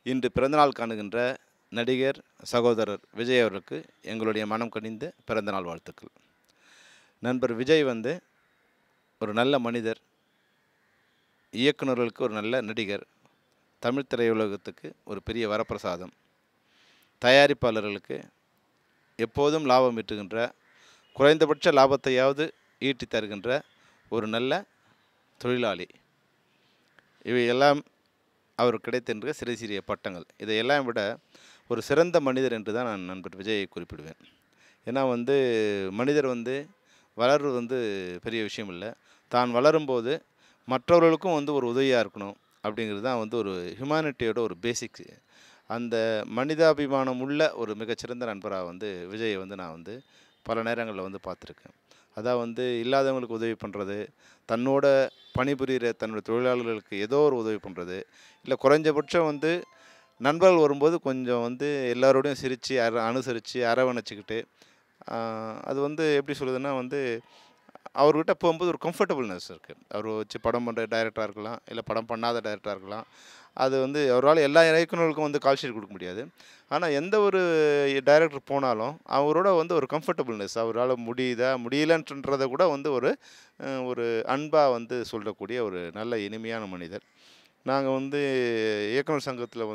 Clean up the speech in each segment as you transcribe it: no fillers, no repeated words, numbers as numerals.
இன்று பிறந்தநாள் காணுகின்ற நடிகர் சகோதரர் விஜய் அவர்களுக்கு எங்களுடைய மனம் கனிந்த பிறந்தநாள் வாழ்த்துக்கள். நண்பர் விஜய் ஒரு நல்ல மனிதர், இயக்குநர்களுக்கு ஒரு நல்ல நடிகர், தமிழ் திரையுலகத்துக்கு ஒரு பெரிய வரப்பிரசாதம், தயாரிப்பாளர்களுக்கு எப்போதும் லாபம் ஈட்டுகின்ற, குறைந்தபட்ச லாபத்தையாவது ஈட்டி தருகின்ற ஒரு நல்ல தொழிலாளி. இவையெல்லாம் அவர் கிடைத்திருக்கிற சிறிய சிறிய பட்டங்கள். இதையெல்லாம் விட ஒரு சிறந்த மனிதர் என்று தான் நான் நண்பர் விஜயை குறிப்பிடுவேன். ஏன்னா மனிதர் வளர்வது பெரிய விஷயம் இல்லை. தான் வளரும்போது மற்றவர்களுக்கும் ஒரு உதவியாக இருக்கணும் அப்படிங்கிறது தான் ஒரு ஹியூமானிட்டியோட ஒரு பேசிக்ஸ். அந்த மனிதாபிமானம் உள்ள ஒரு மிகச்சிறந்த நண்பராக விஜயை நான் பல நேரங்களில் பார்த்துருக்கேன். அதான் இல்லாதவங்களுக்கு உதவி பண்ணுறது, தன்னோட பணிபுரிகிற தன்னுடைய தொழிலாளர்களுக்கு ஏதோ ஒரு உதவி பண்ணுறது, இல்லை குறைஞ்சபட்சம் நண்பர்கள் வரும்போது கொஞ்சம் எல்லோரோடையும் சிரித்து அனுசரித்து அரவணைச்சிக்கிட்டு, அது எப்படி சொல்லுதுன்னா அவர்கிட்ட போகும்போது ஒரு கம்ஃபர்டபுள்னஸ் இருக்குது. அவர் வச்சு படம் பண்ணுற டைரக்டராக இருக்கலாம், இல்லை படம் பண்ணாத டைரக்டராக இருக்கலாம். அது அவரால் எல்லா இயக்குநர்களுக்கும் கால் ஷீட் கொடுக்க முடியாது. ஆனால் எந்த ஒரு டைரக்டர் போனாலும் அவரோட ஒரு கம்ஃபர்டபுள்னஸ், அவரால் முடியலன்றதை கூட ஒரு அன்பாக சொல்லக்கூடிய ஒரு நல்ல இனிமையான மனிதர். நாங்கள் இயக்குனர் சங்கத்தில்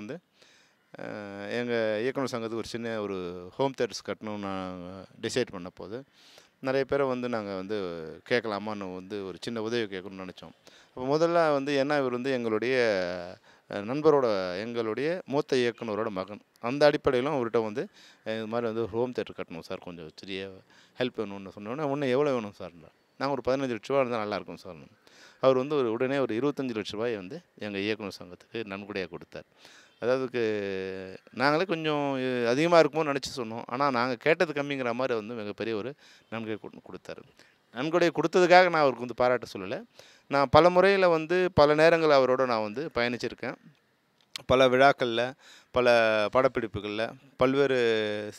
எங்கள் இயக்குனர் சங்கத்துக்கு ஒரு சின்ன ஒரு ஹோம் தியேட்டர்ஸ் கட்டணும்னு நாங்கள் டிசைட் பண்ண போது நிறைய பேரை நாங்கள் கேட்கலாமான்னு ஒரு சின்ன உதவி கேட்கணும்னு நினச்சோம். அப்போ முதல்ல ஏன்னா இவர் எங்களுடைய எங்களுடைய மூத்த இயக்குனரோட மகன். அந்த அடிப்படையிலும் அவர்கிட்ட இது மாதிரி ஹோம் தியேட்டர் கட்டணும் சார், கொஞ்சம் சிறிய ஹெல்ப் வேணும்னு சொன்னோன்னே, ஒன்று எவ்வளோ வேணும் சார்? நாங்கள் ஒரு 15 லட்ச ரூபா இருந்தால் நல்லாயிருக்கும் சார். அவர் உடனே ஒரு 25 லட்ச ரூபாயை எங்கள் இயக்குனர் சங்கத்துக்கு நன்கொடையாக கொடுத்தார். அதாவது நாங்களே கொஞ்சம் அதிகமாக இருக்குமோன்னு நினச்சி சொன்னோம். ஆனால் நாங்கள் கேட்டது கம்மிங்கிற மாதிரி மிகப்பெரிய ஒரு நன்கொடை கொடுத்தாரு. நன்கொடையை கொடுத்ததுக்காக நான் அவருக்கு பாராட்ட சொல்லலை. நான் பல முறையில் பல நேரங்கள் அவரோட நான் பயணிச்சிருக்கேன். பல விழாக்களில், பல படப்பிடிப்புகளில், பல்வேறு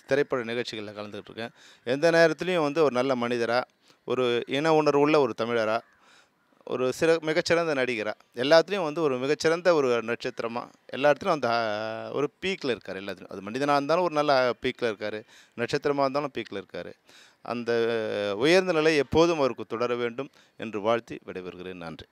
திரைப்பட நிகழ்ச்சிகளில் கலந்துக்கிட்டுருக்கேன். எந்த நேரத்துலையும் ஒரு நல்ல மனிதராக, ஒரு இன உணர்வு உள்ள ஒரு தமிழராக, ஒரு மிகச்சிறந்த நடிகராக, எல்லாத்துலேயும் ஒரு மிகச்சிறந்த ஒரு நட்சத்திரமாக, எல்லா இடத்துலையும் ஒரு பீக்கில் இருக்கார். எல்லாத்துலையும் அது மனிதனாக இருந்தாலும் ஒரு நல்ல பீக்கில் இருக்கார், நட்சத்திரமாக இருந்தாலும் பீக்கில் இருக்கார். அந்த உயர்ந்த நிலை எப்போதும் அவருக்கு தொடர வேண்டும் என்று வாழ்த்தி விடைபெறுகிறேன். நன்றி.